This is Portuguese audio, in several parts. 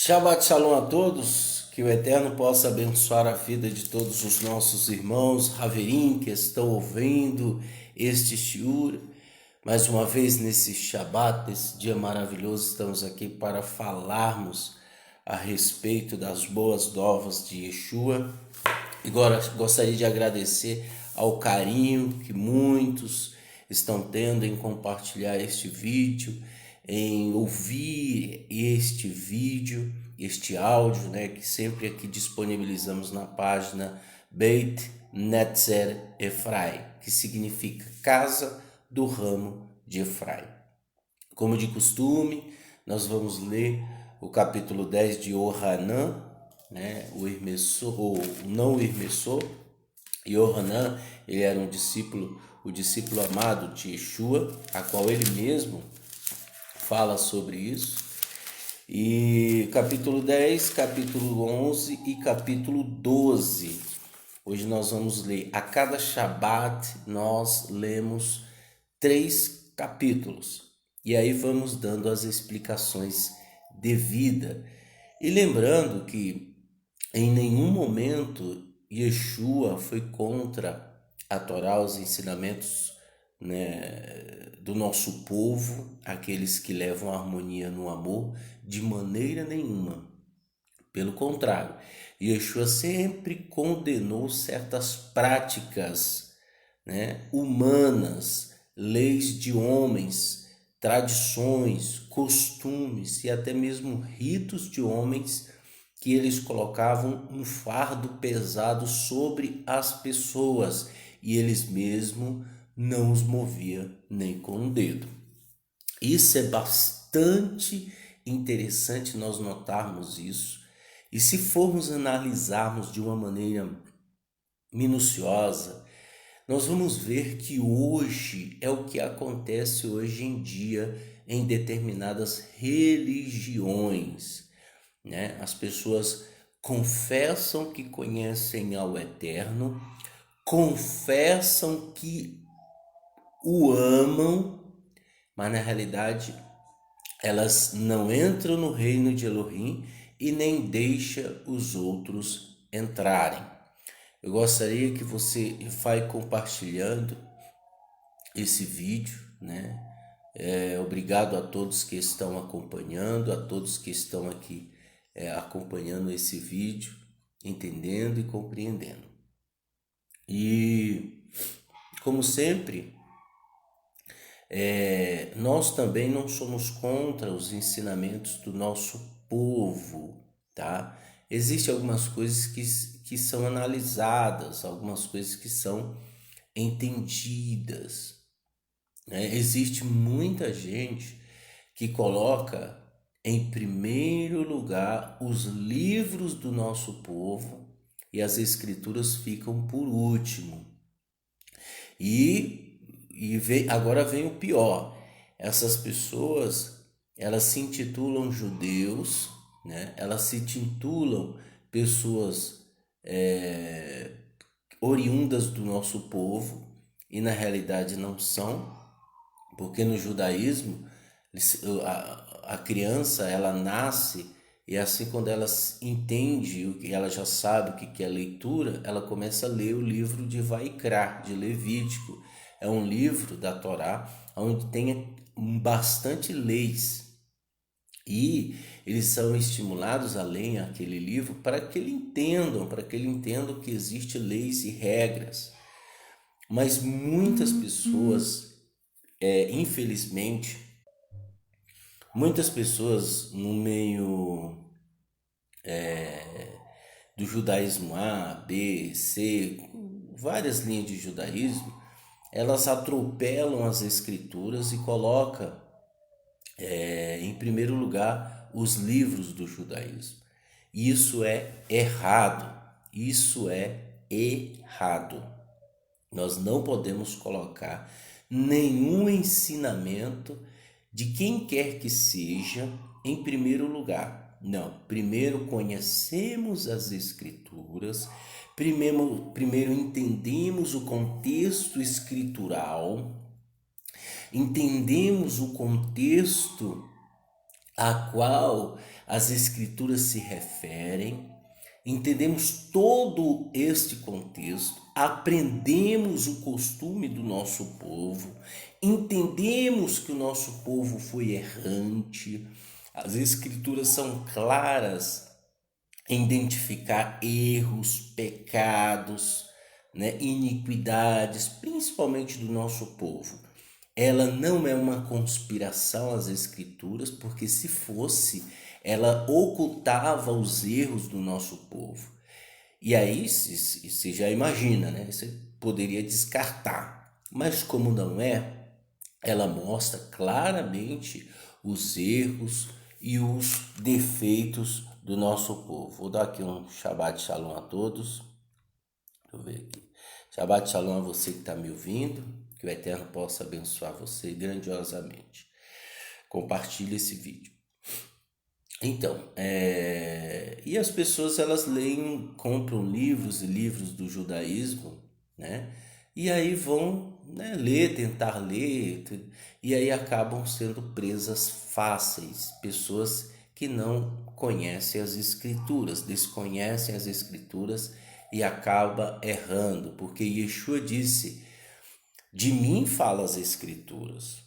Shabbat Shalom a todos, que o Eterno possa abençoar a vida de todos os nossos irmãos, Haverim, que estão ouvindo este shiur. Mais uma vez nesse Shabbat, nesse dia maravilhoso, estamos aqui para falarmos a respeito das boas novas de Yeshua. E agora gostaria de agradecer ao carinho que muitos estão tendo em compartilhar este vídeo, em ouvir este vídeo, este áudio, né, que sempre aqui disponibilizamos na página Beit Netzer Efrai, que significa Casa do Ramo de Efrai. Como de costume, nós vamos ler o capítulo 10 de Yohanan, né, o não Irmessô. Yohanan, ele era o discípulo amado de Yeshua, a qual ele mesmo fala sobre isso. E capítulo 10, capítulo 11 e capítulo 12. Hoje nós vamos ler, a cada Shabat nós lemos 3 capítulos. E aí vamos dando as explicações devidas. E lembrando que em nenhum momento Yeshua foi contra a Torá, os ensinamentos, né, do nosso povo, aqueles que levam a harmonia no amor, de maneira nenhuma. Pelo contrário, Yeshua sempre condenou certas práticas, né, humanas, leis de homens, tradições, costumes e até mesmo ritos de homens, que eles colocavam um fardo pesado sobre as pessoas e eles mesmos não os moviam nem com um dedo. Isso é bastante interessante nós notarmos isso, e se formos analisarmos de uma maneira minuciosa, nós vamos ver que hoje é o que acontece hoje em dia em determinadas religiões, né? As pessoas confessam que conhecem ao Eterno, confessam que o amam, mas na realidade elas não entram no reino de Elohim e nem deixam os outros entrarem. Eu gostaria que você vá compartilhando esse vídeo, né? Obrigado a todos que estão acompanhando, a todos que estão aqui acompanhando esse vídeo, entendendo e compreendendo. E, como sempre, nós também não somos contra os ensinamentos do nosso povo, tá? Existem algumas coisas que são analisadas, algumas coisas que são entendidas, né? Existe muita gente que coloca em primeiro lugar os livros do nosso povo e as escrituras ficam por último. Agora vem o pior. Essas pessoas, elas se intitulam judeus, né? Elas se intitulam pessoas oriundas do nosso povo e na realidade não são, porque no judaísmo a criança ela nasce e assim quando ela entende o que ela já sabe o que é leitura, ela começa a ler o livro de Vaikra, de Levítico. É um livro da Torá onde tem bastante leis e eles são estimulados a ler aquele livro para que ele entendam que existem leis e regras. Mas muitas pessoas, infelizmente, muitas pessoas no meio do judaísmo A, B, C, várias linhas de judaísmo, elas atropelam as escrituras e colocam em primeiro lugar os livros do judaísmo. Isso é errado. Isso é errado. Nós não podemos colocar nenhum ensinamento de quem quer que seja em primeiro lugar. Não, primeiro conhecemos as escrituras, primeiro entendemos o contexto escritural, entendemos o contexto a qual as Escrituras se referem, entendemos todo este contexto, aprendemos o costume do nosso povo, entendemos que o nosso povo foi errante, as Escrituras são claras em identificar erros, pecados, né, iniquidades, principalmente do nosso povo. Ela não é uma conspiração às Escrituras, porque se fosse, ela ocultava os erros do nosso povo. E aí você já imagina, né? Você poderia descartar. Mas como não é, ela mostra claramente os erros e os defeitos do nosso povo. Vou dar aqui um Shabbat Shalom a todos. Deixa eu ver aqui. Shabbat Shalom a você que está me ouvindo. Que o Eterno possa abençoar você grandiosamente. Compartilhe esse vídeo. Então, e as pessoas elas leem, compram livros e livros do judaísmo, né? E aí vão, né, ler, tentar ler, e aí acabam sendo presas fáceis, pessoas que não conhecem as escrituras, desconhecem as escrituras e acaba errando, porque Yeshua disse: de mim fala as escrituras.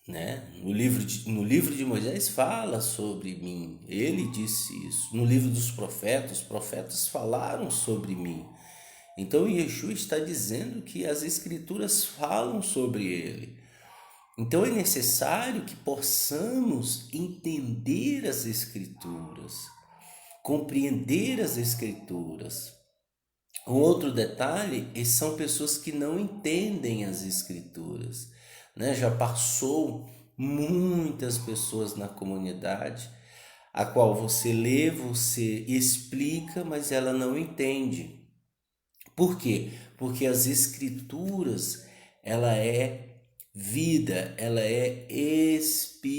Né? No livro de Moisés fala sobre mim, ele disse isso. No livro dos profetas, os profetas falaram sobre mim. Então Yeshua está dizendo que as escrituras falam sobre ele. Então é necessário que possamos entender as escrituras, compreender as escrituras. Um outro detalhe são pessoas que não entendem as escrituras, né? Já passou muitas pessoas na comunidade, a qual você lê, você explica, mas ela não entende. Por quê? Porque as escrituras, ela é vida, ela é espiritual.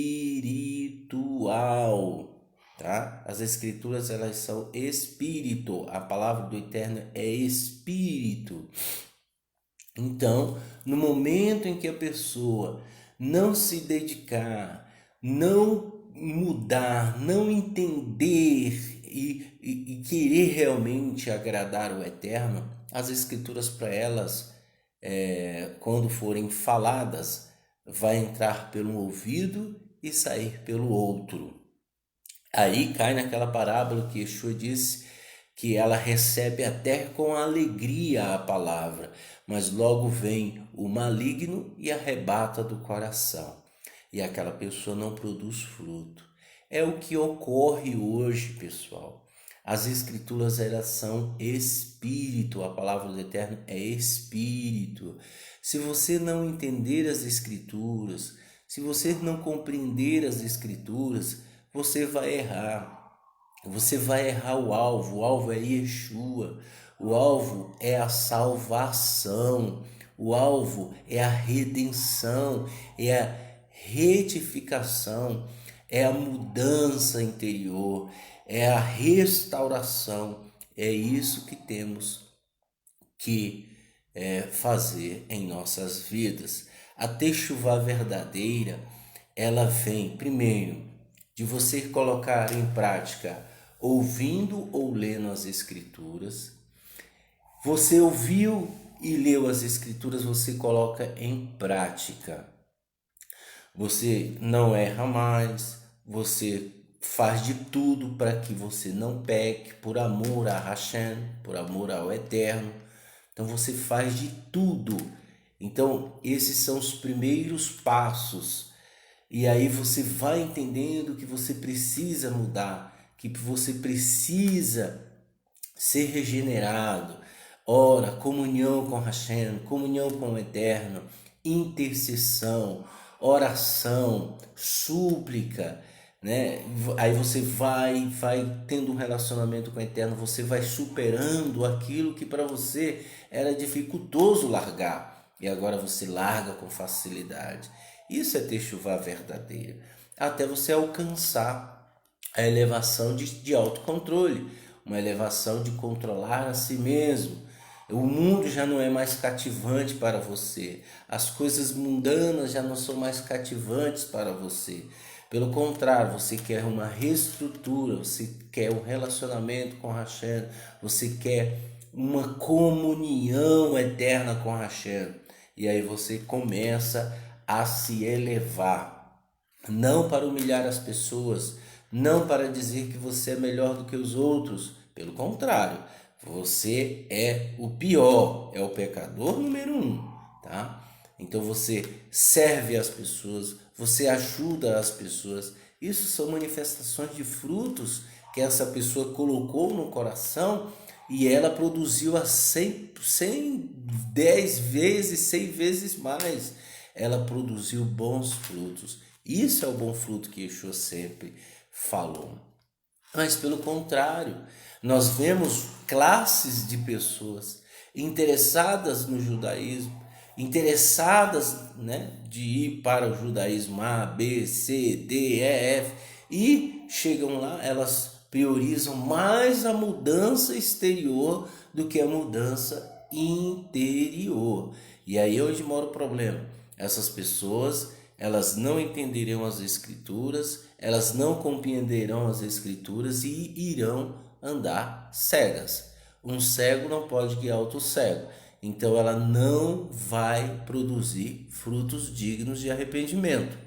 Tá? As escrituras elas são espírito, a palavra do Eterno é espírito. Então, no momento em que a pessoa não se dedicar, não mudar, não entender e querer realmente agradar o Eterno, as escrituras para elas, quando forem faladas, vai entrar pelo ouvido e sair pelo outro. Aí cai naquela parábola que Yeshua disse que ela recebe até com alegria a palavra, mas logo vem o maligno e arrebata do coração. E aquela pessoa não produz fruto. É o que ocorre hoje, pessoal. As escrituras elas são espírito, a palavra do Eterno é espírito. Se você não entender as escrituras, se você não compreender as escrituras, você vai errar. Você vai errar o alvo. O alvo é Yeshua. O alvo é a salvação. O alvo é a redenção, é a retificação, é a mudança interior, é a restauração. É isso que temos que fazer em nossas vidas. A techuvá verdadeira, ela vem primeiro de você colocar em prática ouvindo ou lendo as escrituras. Você ouviu e leu as escrituras, você coloca em prática. Você não erra mais, você faz de tudo para que você não peque, por amor a Hashem, por amor ao Eterno. Então você faz de tudo. Então esses são os primeiros passos. E aí você vai entendendo que você precisa mudar, que você precisa ser regenerado. Ora, comunhão com Hashem, comunhão com o Eterno, intercessão, oração, súplica, né? Aí você vai tendo um relacionamento com o Eterno, você vai superando aquilo que para você era dificultoso largar, e agora você larga com facilidade. Isso é techuvá verdadeira, até você alcançar a elevação de autocontrole, uma elevação de controlar a si mesmo. O mundo já não é mais cativante para você, as coisas mundanas já não são mais cativantes para você. Pelo contrário, você quer uma reestrutura, você quer um relacionamento com Hashem, você quer uma comunhão eterna com Hashem. E aí você começa a se elevar, não para humilhar as pessoas, não para dizer que você é melhor do que os outros. Pelo contrário, você é o pior, é o pecador número um, tá? Então você serve as pessoas, você ajuda as pessoas. Isso são manifestações de frutos que essa pessoa colocou no coração e ela produziu a 10 vezes, 100 vezes mais. Ela produziu bons frutos. Isso é o bom fruto que Yeshua sempre falou. Mas pelo contrário, nós vemos classes de pessoas interessadas no judaísmo, interessadas, né, de ir para o judaísmo A, B, C, D, E, F, e chegam lá, elas priorizam mais a mudança exterior do que a mudança interior. E aí é onde mora o problema. Essas pessoas, elas não entenderão as escrituras, elas não compreenderão as escrituras e irão andar cegas. Um cego não pode guiar outro cego. Então ela não vai produzir frutos dignos de arrependimento.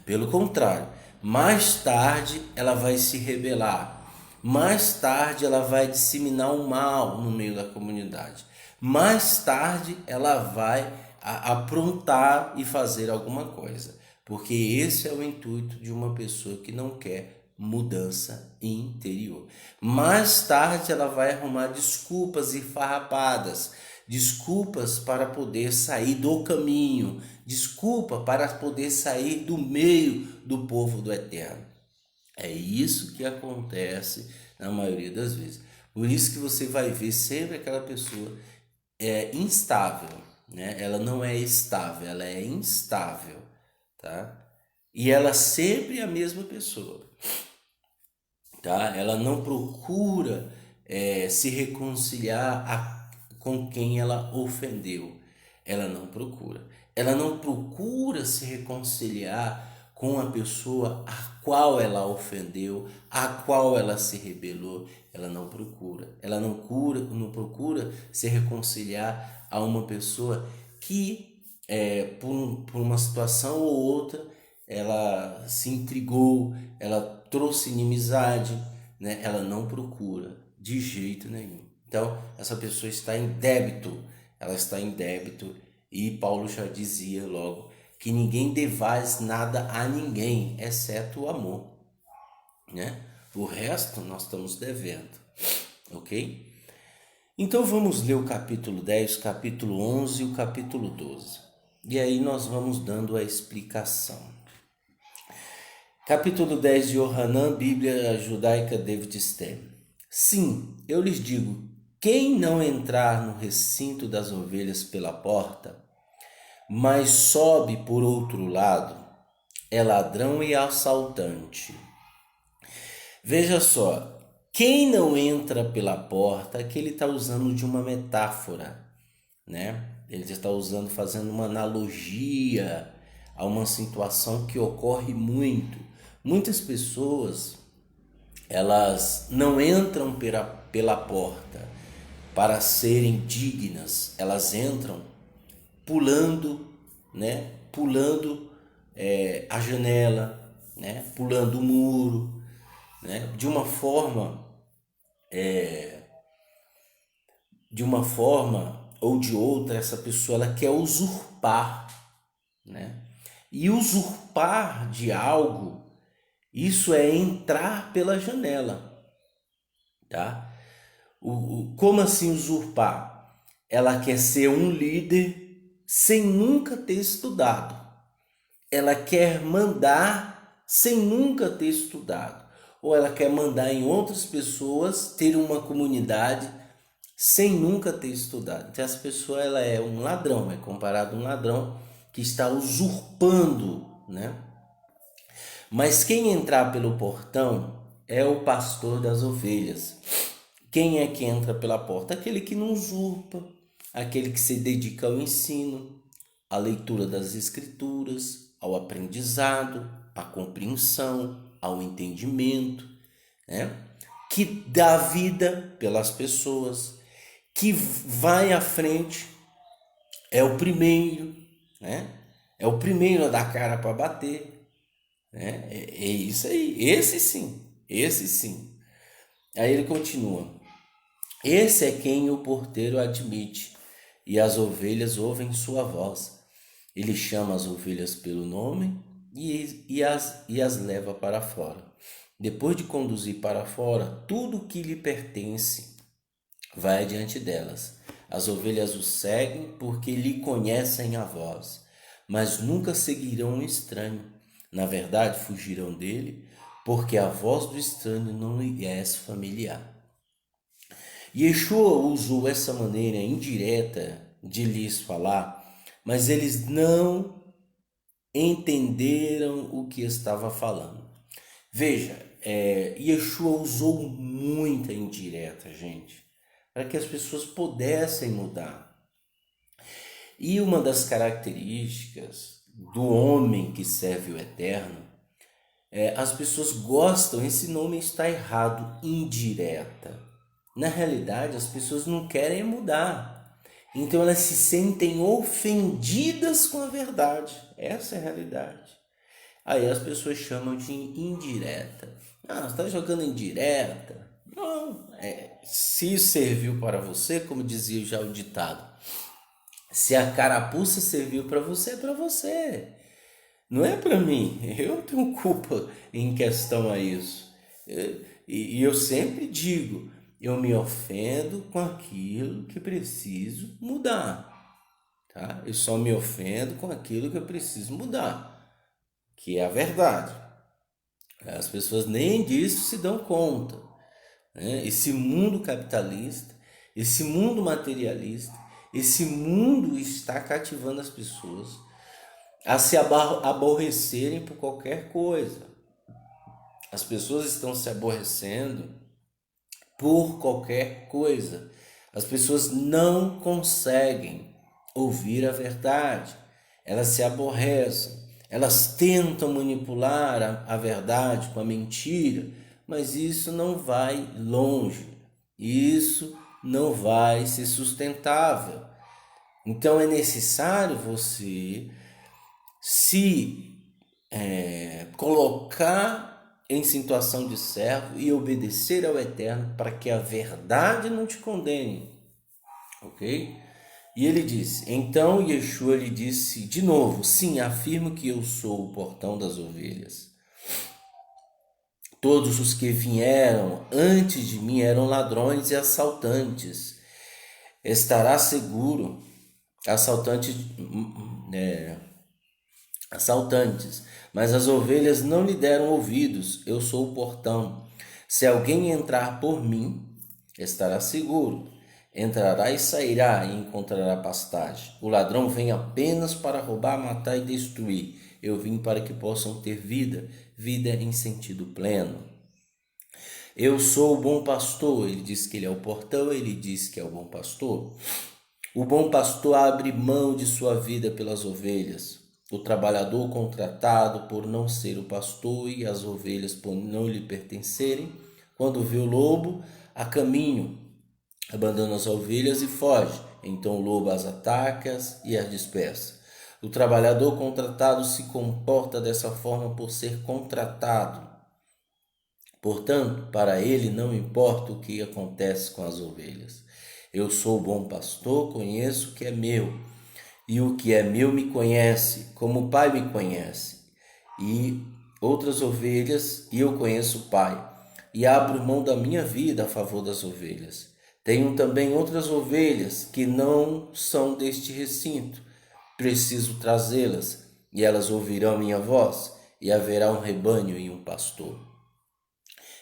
Pelo contrário, mais tarde ela vai se rebelar. Mais tarde ela vai disseminar o mal no meio da comunidade. Mais tarde ela vai aprontar e fazer alguma coisa. Porque esse é o intuito de uma pessoa que não quer mudança interior. Mais tarde ela vai arrumar desculpas e farrapadas, desculpas para poder sair do caminho, desculpa para poder sair do meio do povo do Eterno. É isso que acontece na maioria das vezes. Por isso que você vai ver sempre aquela pessoa instável, né? Ela não é estável, ela é instável, tá? E ela sempre é a mesma pessoa, tá? Ela não procura se reconciliar com quem ela ofendeu. Ela não procura. Ela não procura se reconciliar com a pessoa a qual ela ofendeu, a qual ela se rebelou. Ela não procura. Ela não procura se reconciliar a uma pessoa que, por uma situação ou outra, ela se intrigou, ela trouxe inimizade, né? Ela não procura de jeito nenhum. Então, essa pessoa está em débito, ela está em débito, e Paulo já dizia logo que ninguém devaz nada a ninguém, exceto o amor, né? O resto nós estamos devendo, ok? Então vamos ler o capítulo 10, o capítulo 11 e o capítulo 12. E aí nós vamos dando a explicação. Capítulo 10 de Yohanan, Bíblia Judaica David Stem. Sim, eu lhes digo, quem não entrar no recinto das ovelhas pela porta, mas sobe por outro lado, é ladrão e assaltante. Veja só, quem não entra pela porta, aqui ele está usando de uma metáfora, né? Ele está usando, fazendo uma analogia a uma situação que ocorre muito. Muitas pessoas, elas não entram pela porta para serem dignas, elas entram pulando, né? Pulando a janela, né? Pulando o muro, né? De uma forma ou de outra, essa pessoa ela quer usurpar, né? E usurpar de algo, isso é entrar pela janela, tá? Como assim usurpar? Ela quer ser um líder sem nunca ter estudado. Ela quer mandar sem nunca ter estudado. Ou ela quer mandar em outras pessoas, ter uma comunidade sem nunca ter estudado. Então essa pessoa ela é um ladrão, é comparado a um ladrão que está usurpando, né? Mas quem entrar pelo portão é o pastor das ovelhas. Quem é que entra pela porta? Aquele que não usurpa, aquele que se dedica ao ensino, à leitura das escrituras, ao aprendizado, à compreensão, ao entendimento, né? Que dá vida pelas pessoas, que vai à frente, é o primeiro, né? É o primeiro a dar cara para bater, né? É isso aí, esse sim. Aí ele continua: esse é quem o porteiro admite, e as ovelhas ouvem sua voz. Ele chama as ovelhas pelo nome e as leva para fora. Depois de conduzir para fora tudo que lhe pertence, vai adiante delas. As ovelhas o seguem porque lhe conhecem a voz, mas nunca seguirão um estranho. Na verdade, fugirão dele, porque a voz do estranho não lhe é familiar. Yeshua usou essa maneira indireta de lhes falar, mas eles não entenderam o que estava falando. Veja, Yeshua usou muita indireta, gente, para que as pessoas pudessem mudar. E uma das características do homem que serve o Eterno, as pessoas gostam, esse nome está errado, indireta. Na realidade, as pessoas não querem mudar. Então elas se sentem ofendidas com a verdade. Essa é a realidade. Aí as pessoas chamam de indireta. Ah, você está jogando indireta? Não, se serviu para você, como dizia já o ditado, se a carapuça serviu para você, é para você. Não é para mim. Eu tenho culpa em questão a isso. E eu sempre digo, eu me ofendo com aquilo que preciso mudar. Tá? Eu só me ofendo com aquilo que eu preciso mudar, que é a verdade. As pessoas nem disso se dão conta, né? Esse mundo capitalista, esse mundo materialista, esse mundo está cativando as pessoas a se aborrecerem por qualquer coisa. As pessoas estão se aborrecendo por qualquer coisa. As pessoas não conseguem ouvir a verdade. Elas se aborrecem. Elas tentam manipular a verdade com a mentira, mas isso não vai longe. Isso não vai ser sustentável. Então é necessário você se colocar em situação de servo e obedecer ao Eterno para que a verdade não te condene, ok? E ele disse, então Yeshua lhe disse de novo, sim, afirmo que eu sou o portão das ovelhas. Todos os que vieram antes de mim eram ladrões e assaltantes. Estará seguro, assaltantes, mas as ovelhas não lhe deram ouvidos. Eu sou o portão. Se alguém entrar por mim, estará seguro. Entrará e sairá e encontrará pastagem. O ladrão vem apenas para roubar, matar e destruir. Eu vim para que possam ter vida, vida em sentido pleno. Eu sou o bom pastor. Ele diz que ele é o portão, ele diz que é o bom pastor. O bom pastor abre mão de sua vida pelas ovelhas. O trabalhador contratado por não ser o pastor e as ovelhas por não lhe pertencerem, quando vê o lobo a caminho, abandona as ovelhas e foge. Então o lobo as ataca e as dispersa. O trabalhador contratado se comporta dessa forma por ser contratado. Portanto, para ele não importa o que acontece com as ovelhas. Eu sou o bom pastor, conheço o que é meu, e o que é meu me conhece, como o Pai me conhece. E outras ovelhas, e eu conheço o Pai, e abro mão da minha vida a favor das ovelhas. Tenho também outras ovelhas que não são deste recinto. Preciso trazê-las, e elas ouvirão minha voz, e haverá um rebanho e um pastor.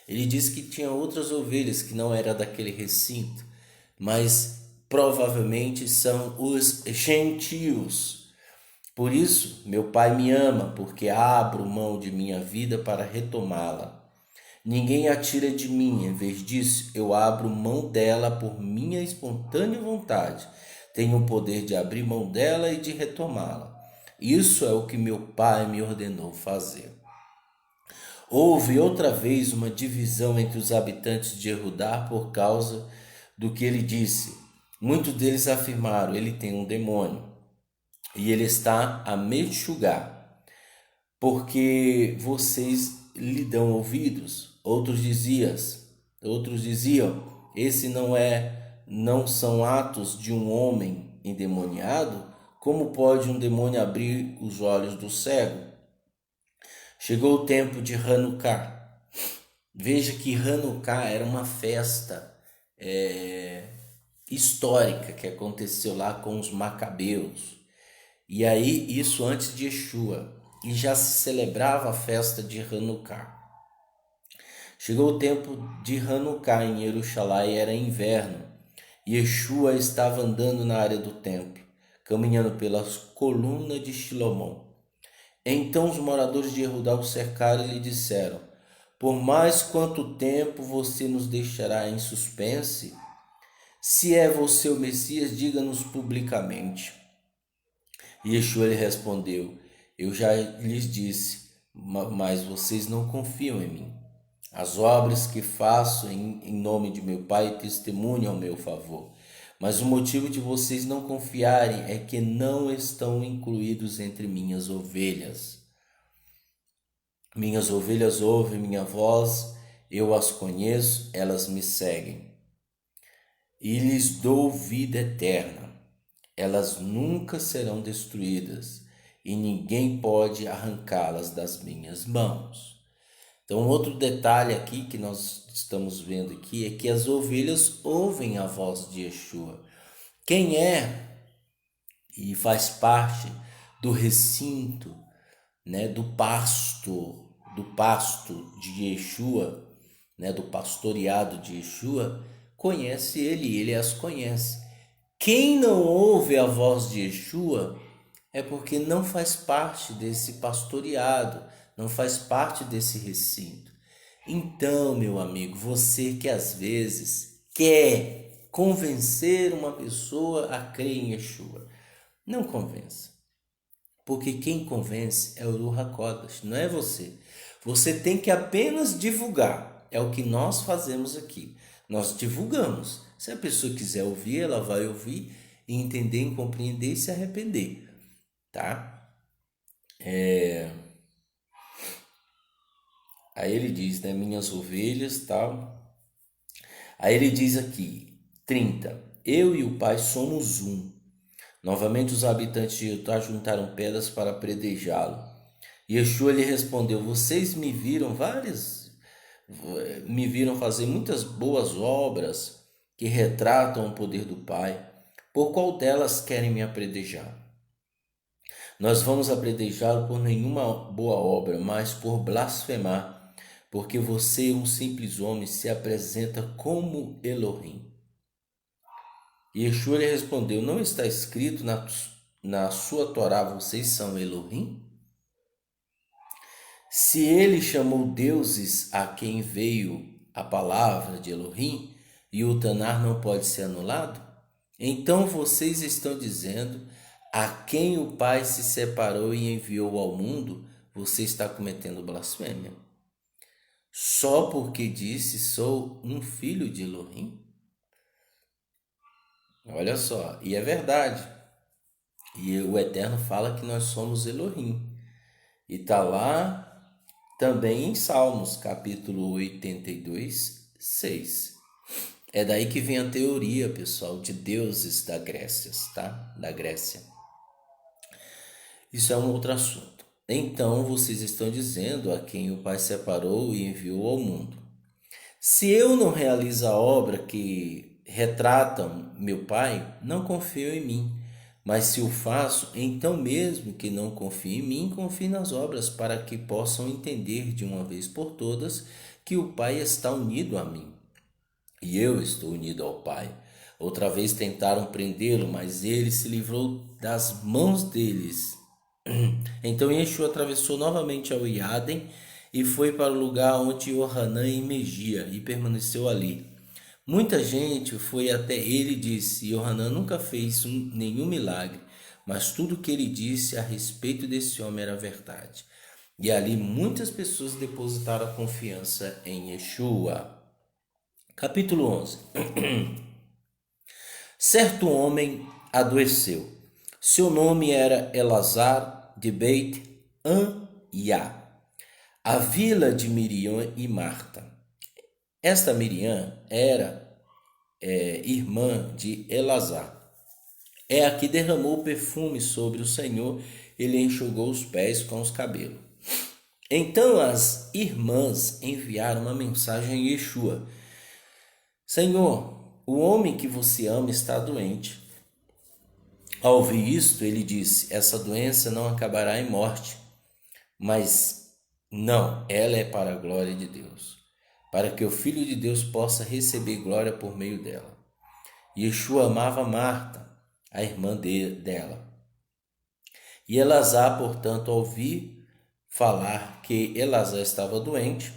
Ele disse que tinha outras ovelhas que não eram daquele recinto, mas provavelmente são os gentios. Por isso, meu Pai me ama, porque abro mão de minha vida para retomá-la. Ninguém a tira de mim, em vez disso, eu abro mão dela por minha espontânea vontade. Tenho o poder de abrir mão dela e de retomá-la. Isso é o que meu pai me ordenou fazer. Houve outra vez uma divisão entre os habitantes de Jehudá por causa do que ele disse. Muitos deles afirmaram: ele tem um demônio e ele está a me enxugar, porque vocês lhe dão ouvidos. Outros diziam: esse não são atos de um homem endemoniado? Como pode um demônio abrir os olhos do cego? Chegou o tempo de Hanukkah. Veja que Hanukkah era uma festa histórica que aconteceu lá com os macabeus. E aí, isso antes de Yeshua. E já se celebrava a festa de Hanukkah. Chegou o tempo de Hanukkah em Jerusalém, era inverno. Yeshua estava andando na área do templo, caminhando pelas colunas de Shilomon. Então os moradores de Jehudá o cercaram e lhe disseram: por mais quanto tempo você nos deixará em suspense? Se é você o Messias, diga-nos publicamente. E Yeshua lhe respondeu: eu já lhes disse, mas vocês não confiam em mim. As obras que faço em nome de meu Pai testemunham ao meu favor. Mas o motivo de vocês não confiarem é que não estão incluídos entre minhas ovelhas. Minhas ovelhas ouvem minha voz, eu as conheço, elas me seguem. E lhes dou vida eterna. Elas nunca serão destruídas, e ninguém pode arrancá-las das minhas mãos. Então, outro detalhe aqui que nós estamos vendo aqui é que as ovelhas ouvem a voz de Yeshua. Quem é e faz parte do recinto, né, do pasto de Yeshua, né, do pastoreado de Yeshua, conhece ele as conhece. Quem não ouve a voz de Yeshua é porque não faz parte desse pastoreado, não faz parte desse recinto. Então, meu amigo, você que às vezes quer convencer uma pessoa a crer em Yeshua, não convença. Porque quem convence é o Ruach HaKodesh, não é você. Você tem que apenas divulgar. É o que nós fazemos aqui. Nós divulgamos. Se a pessoa quiser ouvir, ela vai ouvir e entender, e compreender e se arrepender. Tá? Aí ele diz, né? Minhas ovelhas, tal. Aí ele diz aqui, 30. Eu e o Pai somos um. Novamente os habitantes de Judá juntaram pedras para apedrejá-lo. Yeshua lhe respondeu: vocês me viram fazer muitas boas obras que retratam o poder do Pai. Por qual delas querem me apedrejar? Nós vamos apedrejá-lo por nenhuma boa obra, mas por blasfemar, porque você, um simples homem, se apresenta como Elohim. Yeshua lhe respondeu: não está escrito na sua Torá, vocês são Elohim? Se ele chamou deuses a quem veio a palavra de Elohim, e o Tanar não pode ser anulado, então vocês estão dizendo: a quem o Pai se separou e enviou ao mundo, você está cometendo blasfêmia. Só porque disse: sou um filho de Elohim? Olha só, e é verdade. E o Eterno fala que nós somos Elohim. E está lá também em Salmos, capítulo 82, 6. É daí que vem a teoria, pessoal, de deuses da Grécia, tá? Da Grécia. Isso é um outro assunto. Então, vocês estão dizendo: a quem o Pai separou e enviou ao mundo. Se eu não realizo a obra que retratam meu Pai, não confio em mim. Mas se o faço, então mesmo que não confie em mim, confie nas obras, para que possam entender de uma vez por todas que o Pai está unido a mim e eu estou unido ao Pai. Outra vez tentaram prendê-lo, mas ele se livrou das mãos deles. Então Yeshua atravessou novamente ao Iadem e foi para o lugar onde Yohanan emergia e permaneceu ali. Muita gente foi até ele e disse: Yohanan nunca fez nenhum milagre, mas tudo o que ele disse a respeito desse homem era verdade. E ali muitas pessoas depositaram a confiança em Yeshua. Capítulo 11. Certo homem adoeceu. Seu nome era Elazar de Beit Anhá, a vila de Miriam e Marta. Esta Miriam era irmã de Elazar. É a que derramou perfume sobre o Senhor e lhe enxugou os pés com os cabelos. Então as irmãs enviaram uma mensagem a Yeshua: Senhor, o homem que você ama está doente. Ao ouvir isto, ele disse: essa doença não acabará em morte, mas não, ela é para a glória de Deus, para que o Filho de Deus possa receber glória por meio dela. Yeshua amava Marta, a irmã dela. E Elazar, portanto, ao ouvir falar que Elazar estava doente,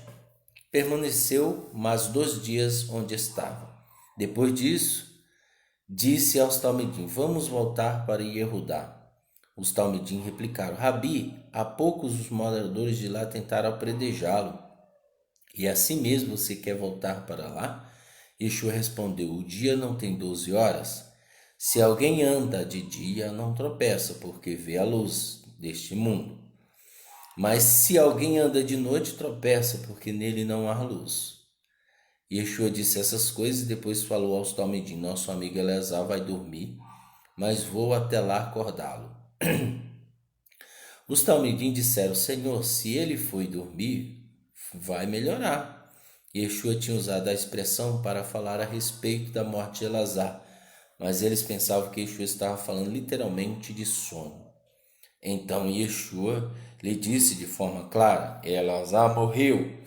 permaneceu mais 2 dias onde estava. Depois disso, disse aos talmidim: vamos voltar para Yehudá. Os talmidim replicaram: Rabi, há poucos os moradores de lá tentaram apredejá-lo, e assim mesmo você quer voltar para lá? Yeshua respondeu: o dia não tem 12 horas? Se alguém anda de dia, não tropeça, porque vê a luz deste mundo. Mas se alguém anda de noite, tropeça, porque nele não há luz. Yeshua disse essas coisas e depois falou aos talmidim: nosso amigo Elazar vai dormir, mas vou até lá acordá-lo. Os talmidim disseram: Senhor, se ele foi dormir, vai melhorar. Yeshua tinha usado a expressão para falar a respeito da morte de Elazar, mas eles pensavam que Yeshua estava falando literalmente de sono. Então Yeshua lhe disse de forma clara: Elazar morreu,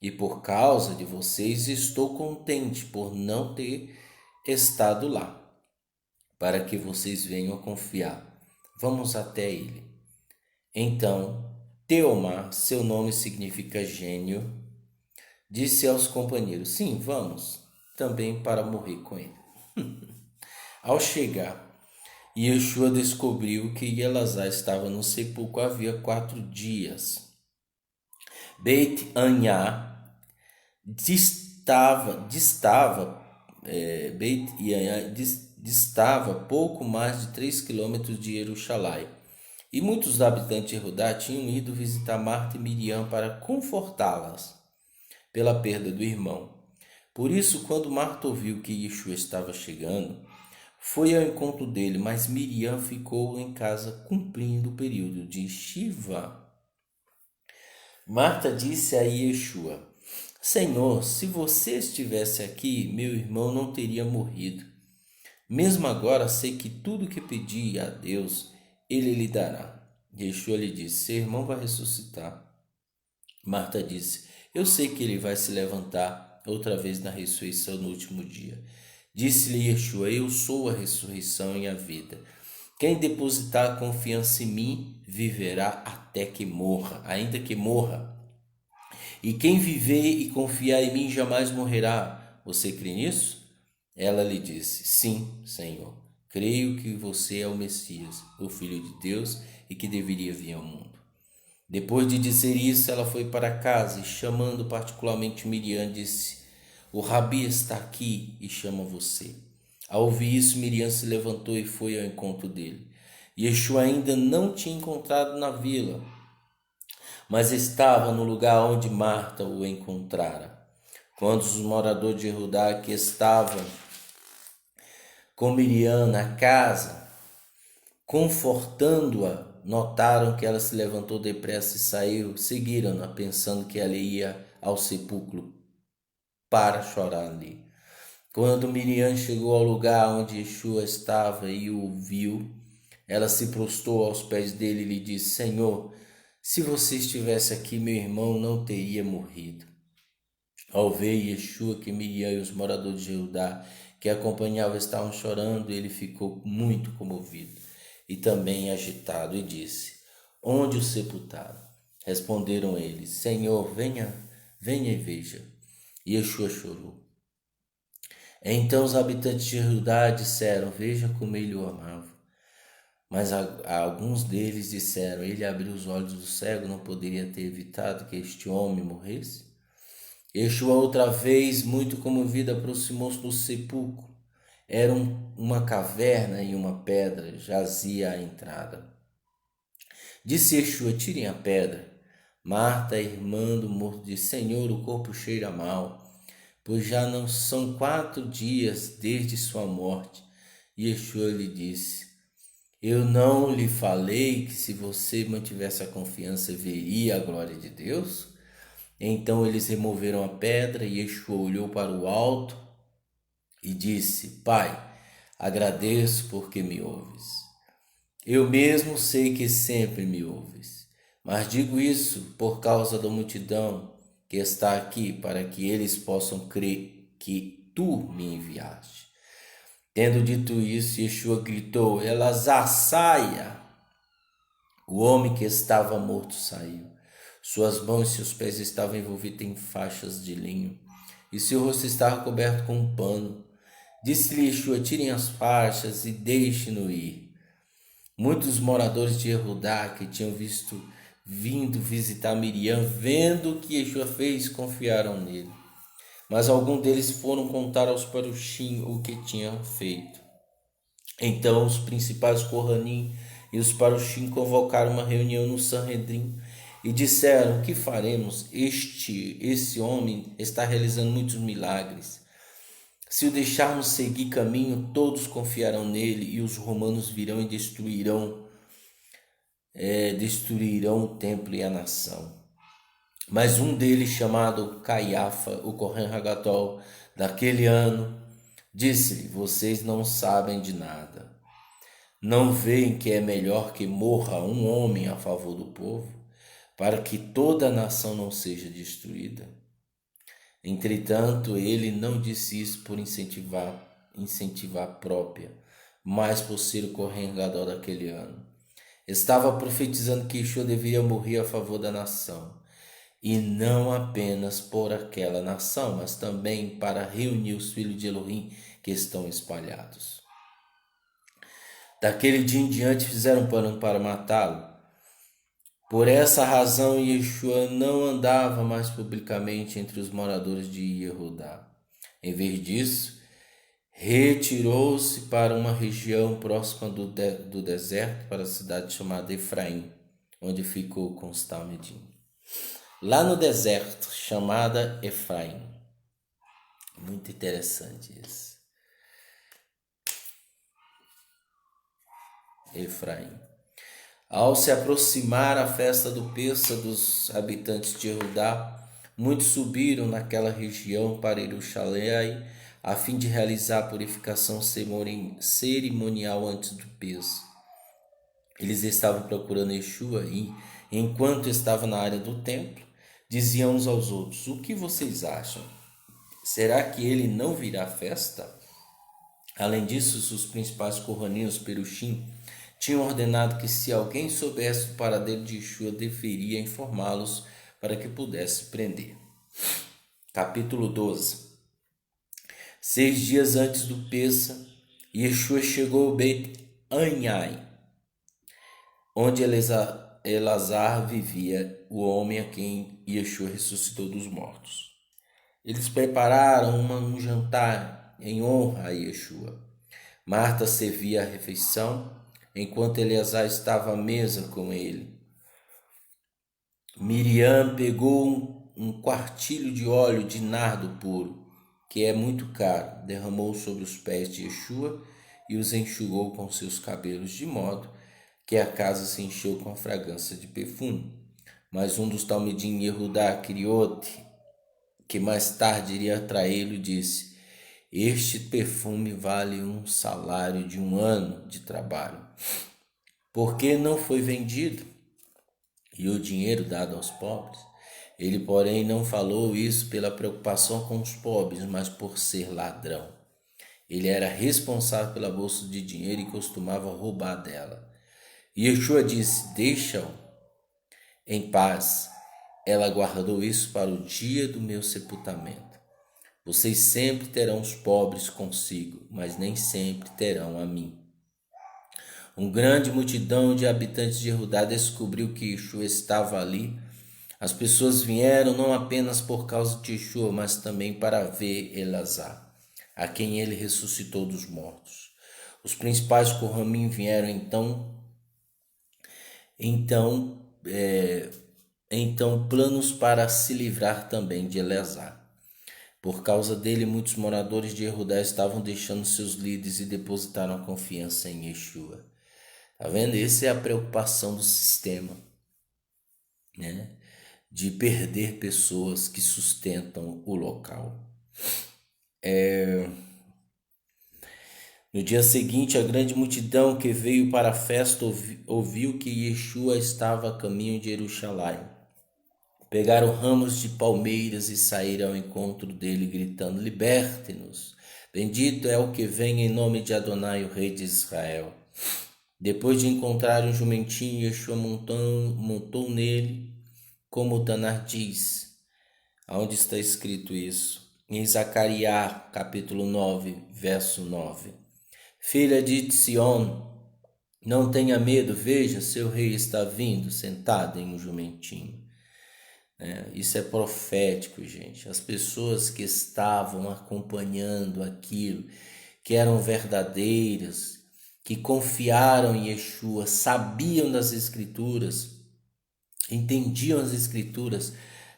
e por causa de vocês estou contente por não ter estado lá, para que vocês venham a confiar. Vamos até ele. Então Teomar, seu nome significa gênio, disse aos companheiros: sim, vamos, também para morrer com ele. Ao chegar, Yeshua descobriu que Elazar estava no sepulcro havia 4 dias. Beit Anhá distava pouco mais de 3 quilômetros de Jerusalém. E muitos habitantes de Judá tinham ido visitar Marta e Miriam para confortá-las pela perda do irmão. Por isso, quando Marta ouviu que Yeshua estava chegando, foi ao encontro dele, mas Miriam ficou em casa cumprindo o período de Shiva. Marta disse a Yeshua: Senhor, se você estivesse aqui, meu irmão não teria morrido. Mesmo agora sei que tudo que pedi a Deus, ele lhe dará. Yeshua lhe disse: seu irmão vai ressuscitar. Marta disse: eu sei que ele vai se levantar outra vez na ressurreição no último dia. Disse-lhe Yeshua: eu sou a ressurreição e a vida. Quem depositar confiança em mim viverá até que morra, ainda que morra. E quem viver e confiar em mim jamais morrerá. Você crê nisso? Ela lhe disse: sim, Senhor. Creio que você é o Messias, o Filho de Deus, e que deveria vir ao mundo. Depois de dizer isso, ela foi para casa e, chamando particularmente Miriam, disse: o Rabi está aqui e chama você. Ao ouvir isso, Miriam se levantou e foi ao encontro dele. Yeshua ainda não tinha encontrado na vila, mas estava no lugar onde Marta o encontrara. Quando os moradores de Judá que estavam com Miriam na casa, confortando-a, notaram que ela se levantou depressa e saiu, seguiram-na, pensando que ela ia ao sepulcro para chorar ali. Quando Miriam chegou ao lugar onde Yeshua estava e o viu, ela se prostrou aos pés dele e lhe disse: Senhor, se você estivesse aqui, meu irmão não teria morrido. Ao ver Yeshua que Miriam e os moradores de Judá que acompanhavam estavam chorando, ele ficou muito comovido e também agitado e disse: onde o sepultaram? Responderam eles: Senhor, venha e veja. E Yeshua chorou. Então os habitantes de Judá disseram: veja como ele o amava. Mas alguns deles disseram: ele abriu os olhos do cego, não poderia ter evitado que este homem morresse? Yeshua outra vez, muito comovido, aproximou-se do sepulcro. Era uma caverna e uma pedra jazia à entrada. Disse Yeshua: tirem a pedra. Marta, irmã do morto, disse: Senhor, o corpo cheira mal, pois já não são 4 dias desde sua morte. Yeshua lhe disse: eu não lhe falei que se você mantivesse a confiança, veria a glória de Deus? Então eles removeram a pedra e Yeshua olhou para o alto e disse: Pai, agradeço porque me ouves. Eu mesmo sei que sempre me ouves, mas digo isso por causa da multidão que está aqui, para que eles possam crer que tu me enviaste. Tendo dito isso, Yeshua gritou: Elazar, saia! O homem que estava morto saiu. Suas mãos e seus pés estavam envolvidos em faixas de linho, e seu rosto estava coberto com um pano. Disse-lhe Yeshua: tirem as faixas e deixem-no ir. Muitos moradores de Judá que tinham vindo visitar Miriam, vendo o que Yeshua fez, confiaram nele. Mas alguns deles foram contar aos parushim o que tinha feito. Então os principais Kohanim e os parushim convocaram uma reunião no Sanhedrin e disseram: o que faremos? Esse homem está realizando muitos milagres. Se o deixarmos seguir caminho, todos confiarão nele e os romanos virão e destruirão o templo e a nação. Mas um deles, chamado Caiafa, o Kohen Hagadol, daquele ano, disse-lhe: vocês não sabem de nada. Não veem que é melhor que morra um homem a favor do povo, para que toda a nação não seja destruída? Entretanto, ele não disse isso por incentivar própria, mas por ser o Kohen Gadol daquele ano. Estava profetizando que Yeshua deveria morrer a favor da nação, e não apenas por aquela nação, mas também para reunir os filhos de Elohim que estão espalhados. Daquele dia em diante fizeram plano para matá-lo. Por essa razão, Yeshua não andava mais publicamente entre os moradores de Yehudá. Em vez disso, retirou-se para uma região próxima do deserto, para a cidade chamada Efraim, onde ficou com os Talmidim. Lá no deserto, chamada Efraim. Muito interessante isso. Efraim. Ao se aproximar a festa do Pêssah dos habitantes de Judá, muitos subiram naquela região para Jerusalém a fim de realizar a purificação cerimonial antes do Pêssah. Eles estavam procurando Yeshua e, enquanto estavam na área do templo, diziam uns aos outros: o que vocês acham? Será que ele não virá à festa? Além disso, os principais Kohanim, os Perushim, tinham ordenado que se alguém soubesse do paradeiro de Yeshua, deveria informá-los para que pudesse prender. Capítulo 12. 6 dias antes do Pêssah, Yeshua chegou ao Beit Anhai, onde Elazar vivia, o homem a quem Yeshua ressuscitou dos mortos. Eles prepararam um jantar em honra a Yeshua. Marta servia a refeição, enquanto Eleazar estava à mesa com ele. Miriam pegou um quartilho de óleo de nardo puro, que é muito caro, derramou sobre os pés de Yeshua e os enxugou com seus cabelos, de modo que a casa se encheu com a fragrância de perfume. Mas um dos Talmidim Yehudá Criote, que mais tarde iria traí-lo, disse: este perfume vale um salário de 1 ano de trabalho. Por que não foi vendido e o dinheiro dado aos pobres? Ele, porém, não falou isso pela preocupação com os pobres, mas por ser ladrão. Ele era responsável pela bolsa de dinheiro e costumava roubar dela. E Yeshua disse: deixa-o em paz. Ela guardou isso para o dia do meu sepultamento. Vocês sempre terão os pobres consigo, mas nem sempre terão a mim. Uma grande multidão de habitantes de Judá descobriu que Yeshua estava ali. As pessoas vieram não apenas por causa de Yeshua, mas também para ver Elazar, a quem ele ressuscitou dos mortos. Os principais Kohamim vieram então, planos para se livrar também de Eleazar. Por causa dele, muitos moradores de Judá estavam deixando seus líderes e depositaram a confiança em Yeshua. Tá vendo? Essa é a preocupação do sistema, né? De perder pessoas que sustentam o local. No dia seguinte, a grande multidão que veio para a festa ouviu que Yeshua estava a caminho de Jerusalém. Pegaram ramos de palmeiras e saíram ao encontro dele, gritando: liberte-nos! Bendito é o que vem em nome de Adonai, o rei de Israel. Depois de encontrar um jumentinho, Yeshua montou nele, como o Tanar diz. Aonde está escrito isso? Em Zacarias, capítulo 9, verso 9. Filha de Sion, não tenha medo, veja, seu rei está vindo, sentado em um jumentinho. Isso é profético, gente. As pessoas que estavam acompanhando aquilo, que eram verdadeiras, que confiaram em Yeshua, sabiam das Escrituras, entendiam as Escrituras.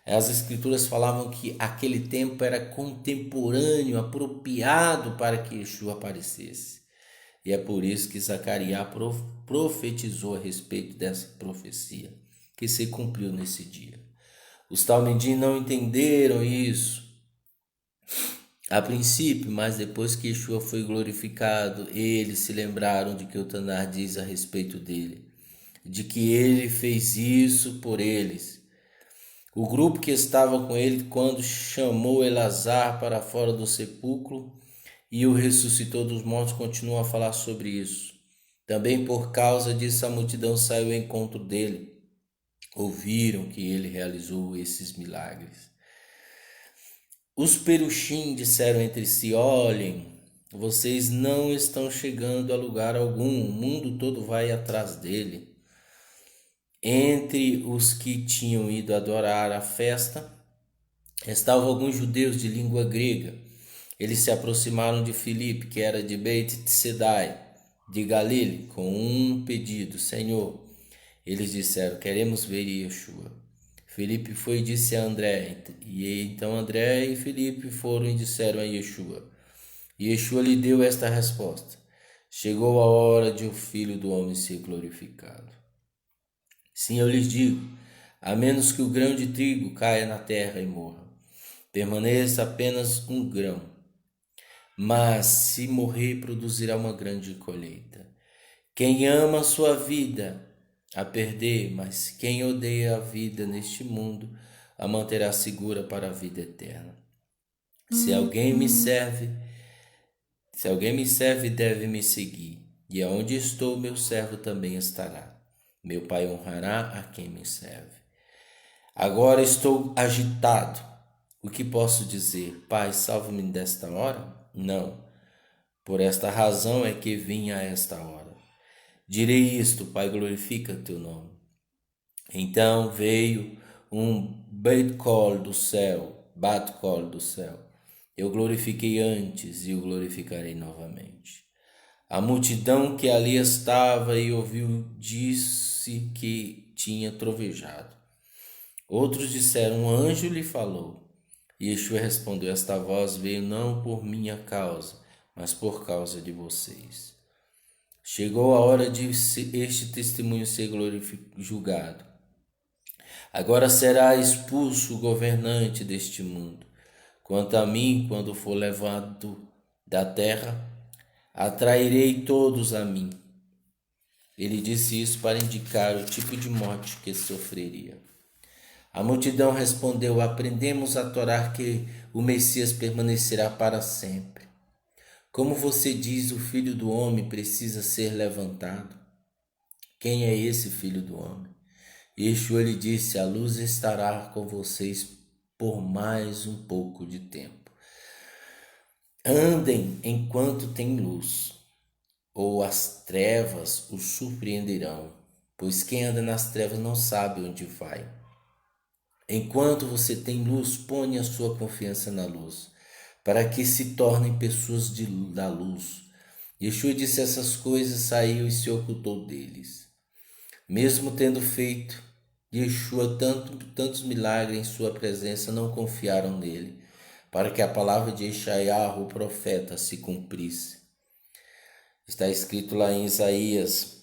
As Escrituras falavam que aquele tempo era contemporâneo, apropriado para que Yeshua aparecesse. E é por isso que Zacarias profetizou a respeito dessa profecia, que se cumpriu nesse dia. Os talmidim não entenderam isso a princípio, mas depois que Yeshua foi glorificado, eles se lembraram de que o Tanar diz a respeito dele, de que ele fez isso por eles. O grupo que estava com ele quando chamou Elazar para fora do sepulcro e o ressuscitou dos mortos continua a falar sobre isso. Também por causa disso a multidão saiu ao encontro dele. Ouviram que ele realizou esses milagres. Os perushim disseram entre si: olhem, vocês não estão chegando a lugar algum, o mundo todo vai atrás dele. Entre os que tinham ido adorar a festa, estavam alguns judeus de língua grega. Eles se aproximaram de Filipe, que era de Beit Tsedai, de Galile, com um pedido: Senhor, eles disseram, queremos ver Yeshua. Filipe foi e disse a André, e então André e Filipe foram e disseram a Yeshua. E Yeshua lhe deu esta resposta: chegou a hora de o Filho do Homem ser glorificado. Sim, eu lhes digo, a menos que o grão de trigo caia na terra e morra, permaneça apenas um grão. Mas se morrer, produzirá uma grande colheita. Quem ama a sua vida, a perder, mas quem odeia a vida neste mundo, a manterá segura para a vida eterna. Se alguém me serve, deve me seguir, e aonde estou, meu servo também estará. Meu Pai honrará a quem me serve. Agora estou agitado. O que posso dizer? Pai, salva-me desta hora? Não. Por esta razão é que vim a esta hora. Direi isto, Pai, glorifica teu nome. Então veio um bat-call do céu. Eu glorifiquei antes e o glorificarei novamente. A multidão que ali estava e ouviu disse que tinha trovejado. Outros disseram, um anjo lhe falou. E Yeshua respondeu, esta voz veio não por minha causa, mas por causa de vocês. Chegou a hora de este testemunho ser julgado. Agora será expulso o governante deste mundo. Quanto a mim, quando for levado da terra, atrairei todos a mim. Ele disse isso para indicar o tipo de morte que sofreria. A multidão respondeu, aprendemos a Torá que o Messias permanecerá para sempre. Como você diz, o Filho do Homem precisa ser levantado. Quem é esse Filho do Homem? Yeshua lhe disse, a luz estará com vocês por mais um pouco de tempo. Andem enquanto tem luz. ou as trevas o surpreenderão, pois quem anda nas trevas não sabe onde vai. Enquanto você tem luz, ponha a sua confiança na luz, para que se tornem pessoas da luz. Yeshua disse essas coisas, saiu e se ocultou deles. Mesmo tendo feito Yeshua tantos milagres em sua presença, não confiaram nele, para que a palavra de Eshaiah, o profeta, se cumprisse. Está escrito lá em Isaías,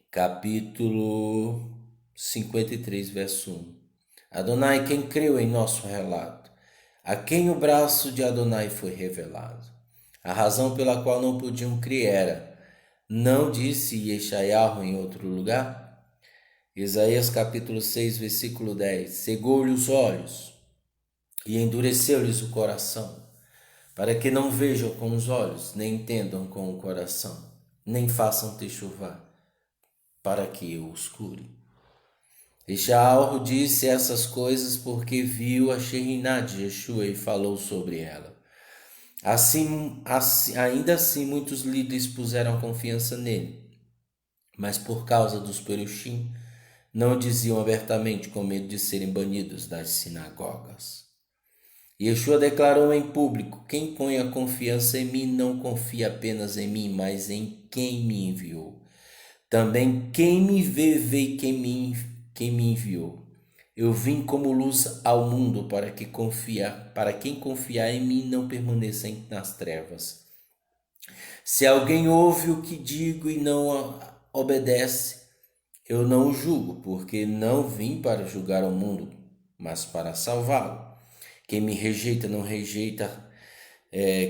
capítulo 53, verso 1. Adonai, quem creu em nosso relato? A quem o braço de Adonai foi revelado? A razão pela qual não podiam crer era, não disse Eshaiah em outro lugar? Isaías capítulo 6, versículo 10. Cegou-lhe os olhos e endureceu-lhes o coração, para que não vejam com os olhos, nem entendam com o coração, nem façam techuvá, para que eu os cure. Eshaiah disse essas coisas porque viu a Shekhinah de Yeshua e falou sobre ela. Ainda assim, muitos líderes puseram confiança nele, mas por causa dos perushim, não diziam abertamente com medo de serem banidos das sinagogas. Yeshua declarou em público: quem põe a confiança em mim não confia apenas em mim, mas em quem me enviou. Também quem me vê quem me enviou. Eu vim como luz ao mundo para quem confiar em mim não permaneça nas trevas. Se alguém ouve o que digo e não obedece, eu não o julgo, porque não vim para julgar o mundo, mas para salvá-lo. Quem me rejeita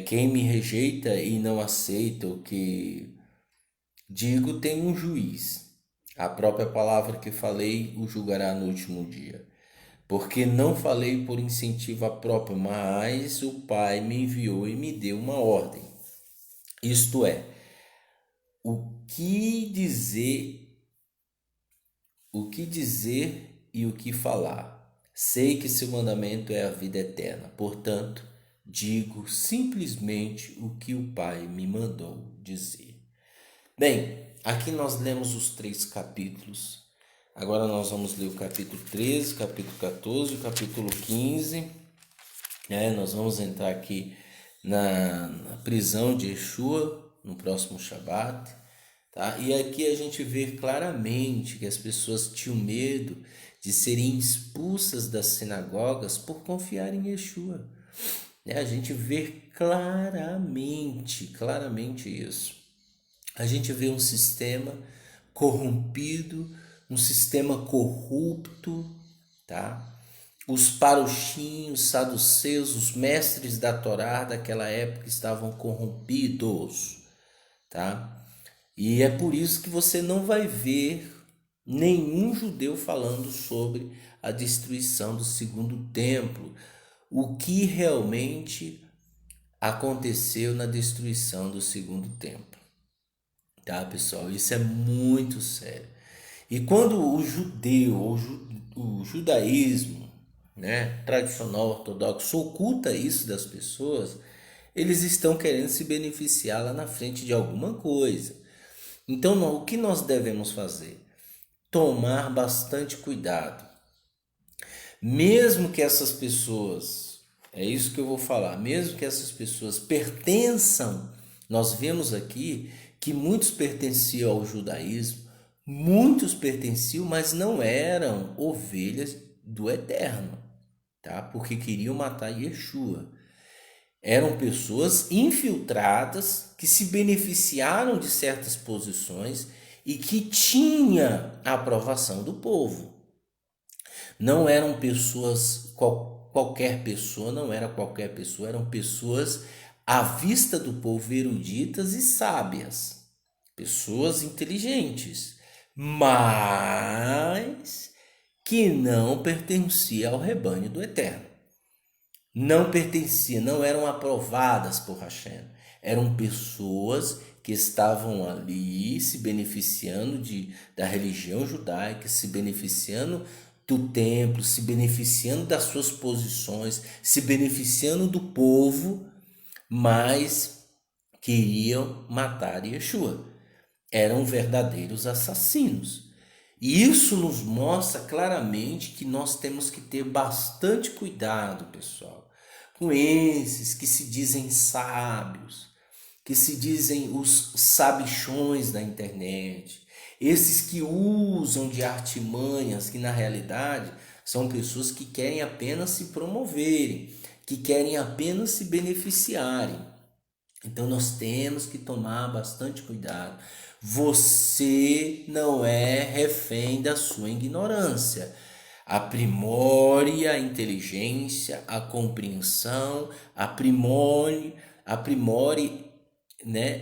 quem me rejeita e não aceita o que digo tem um juiz. A própria palavra que falei o julgará no último dia. Porque não falei por incentivo próprio, mas o Pai me enviou e me deu uma ordem. Isto é, o que dizer e o que falar. Sei que seu mandamento é a vida eterna. Portanto, digo simplesmente o que o Pai me mandou dizer. Bem, aqui nós lemos os 3 capítulos. Agora nós vamos ler o capítulo 13, capítulo 14 e o capítulo 15. Nós vamos entrar aqui na prisão de Yeshua no próximo Shabat. Tá? E aqui a gente vê claramente que as pessoas tinham medo de serem expulsas das sinagogas por confiar em Yeshua. A gente vê claramente isso. A gente vê um sistema corrompido, um sistema corrupto, tá? Os parushim, os saduceus, os mestres da Torá daquela época estavam corrompidos, tá? E é por isso que você não vai ver nenhum judeu falando sobre a destruição do segundo templo, o que realmente aconteceu na destruição do segundo templo. Tá, pessoal? Isso é muito sério. E quando o judeu, ou o judaísmo, tradicional ortodoxo, oculta isso das pessoas, eles estão querendo se beneficiar lá na frente de alguma coisa. Então, o que nós devemos fazer? Tomar bastante cuidado. Mesmo que essas pessoas, é isso que eu vou falar, mesmo que essas pessoas pertençam, nós vemos aqui que muitos pertenciam ao judaísmo, muitos pertenciam, mas não eram ovelhas do Eterno, tá? Porque queriam matar Yeshua. Eram pessoas infiltradas que se beneficiaram de certas posições e que tinha a aprovação do povo. Não eram pessoas, qualquer pessoa, não era qualquer pessoa, eram pessoas à vista do povo eruditas e sábias, pessoas inteligentes, mas que não pertenciam ao rebanho do Eterno. Não pertenciam, não eram aprovadas por Hashem. Eram pessoas que estavam ali se beneficiando da religião judaica, se beneficiando do templo, se beneficiando das suas posições, se beneficiando do povo, mas queriam matar Yeshua. Eram verdadeiros assassinos. E isso nos mostra claramente que nós temos que ter bastante cuidado, pessoal, com esses que se dizem sábios, que se dizem os sabichões da internet, esses que usam de artimanhas, que na realidade são pessoas que querem apenas se promoverem, que querem apenas se beneficiarem. Então nós temos que tomar bastante cuidado. Você não é refém da sua ignorância. Aprimore a inteligência, a compreensão, aprimore, né,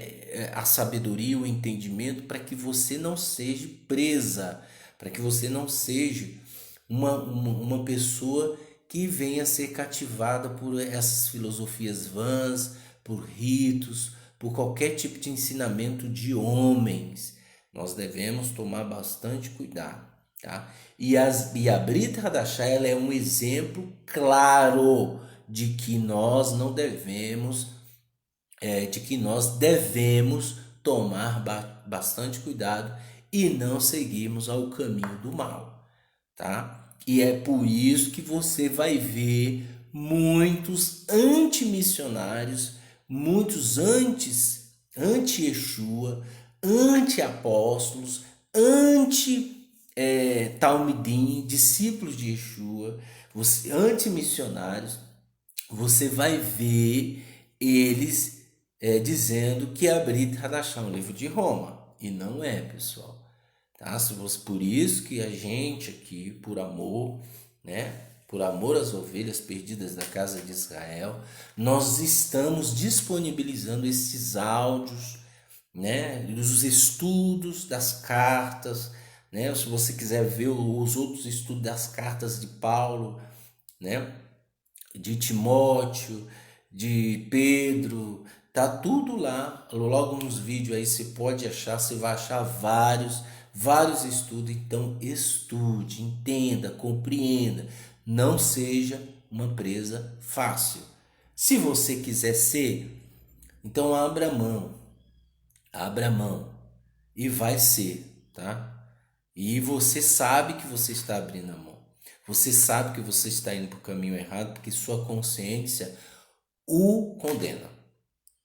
a sabedoria, o entendimento, para que você não seja presa, para que você não seja uma pessoa que venha a ser cativada por essas filosofias vãs, por ritos, por qualquer tipo de ensinamento de homens. Nós devemos tomar bastante cuidado, tá? E a Brit Hadashah, ela é um exemplo claro de que nós não devemos, tomar bastante cuidado e não seguirmos ao caminho do mal, tá? E é por isso que você vai ver muitos antimissionários, muitos anti-Yeshua, anti-apóstolos, anti-Talmidim, discípulos de Yeshua, anti-missionários. Você vai ver eles dizendo que a Brit Hadashah é um livro de Roma. E não é, pessoal. Tá? Por isso que a gente aqui, por amor, né? Por amor às ovelhas perdidas da casa de Israel, nós estamos disponibilizando esses áudios, né? Os estudos das cartas, né? Se você quiser ver os outros estudos das cartas de Paulo, né? De Timóteo, de Pedro, tá tudo lá, logo nos vídeos aí você pode achar, você vai achar vários estudos. Então estude, entenda, compreenda, não seja uma presa fácil. Se você quiser ser, então abra mão e vai ser, tá? E você sabe que você está abrindo a mão. Você sabe que você está indo para o caminho errado porque sua consciência o condena.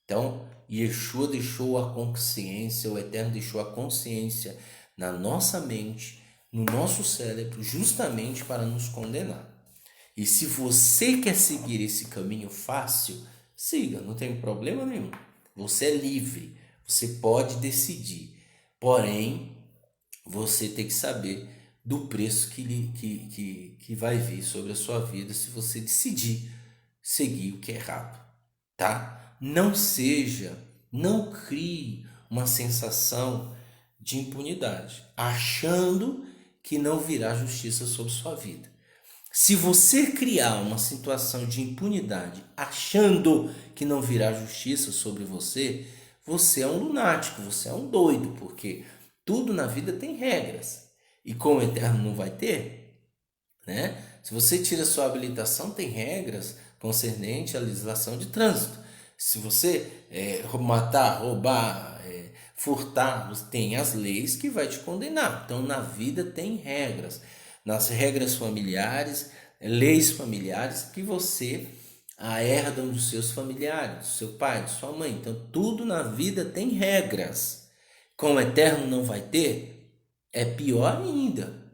Então, Yeshua deixou a consciência, o Eterno deixou a consciência na nossa mente, no nosso cérebro, justamente para nos condenar. E se você quer seguir esse caminho fácil, siga, não tem problema nenhum. Você é livre, você pode decidir. Porém, você tem que saber do preço que vai vir sobre a sua vida se você decidir seguir o que é errado, tá? Não crie uma sensação de impunidade, achando que não virá justiça sobre sua vida. Se você criar uma situação de impunidade, achando que não virá justiça sobre você, você é um lunático, você é um doido, porque tudo na vida tem regras. E como o Eterno não vai ter, né? Se você tira sua habilitação, tem regras concernente à legislação de trânsito. Se você matar, roubar, furtar, tem as leis que vai te condenar. Então, na vida tem regras. Nas regras familiares, leis familiares que você herdam dos seus familiares, do seu pai, de sua mãe. Então, tudo na vida tem regras. Com o Eterno não vai ter? É pior ainda.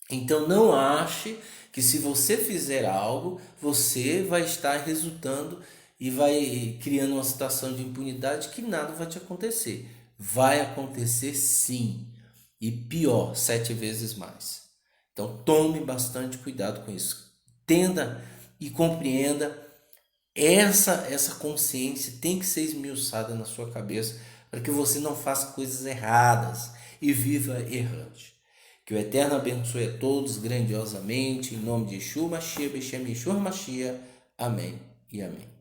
Então não ache que se você fizer algo, você vai estar resultando e vai criando uma situação de impunidade que nada vai te acontecer. Vai acontecer sim. E pior, 7 vezes mais. Então tome bastante cuidado com isso. Entenda e compreenda. Essa consciência tem que ser esmiuçada na sua cabeça para que você não faça coisas erradas e viva errante. Que o Eterno abençoe a todos grandiosamente, em nome de Yeshua Mashiach, Beshem Yeshua Mashiach. Amém e amém.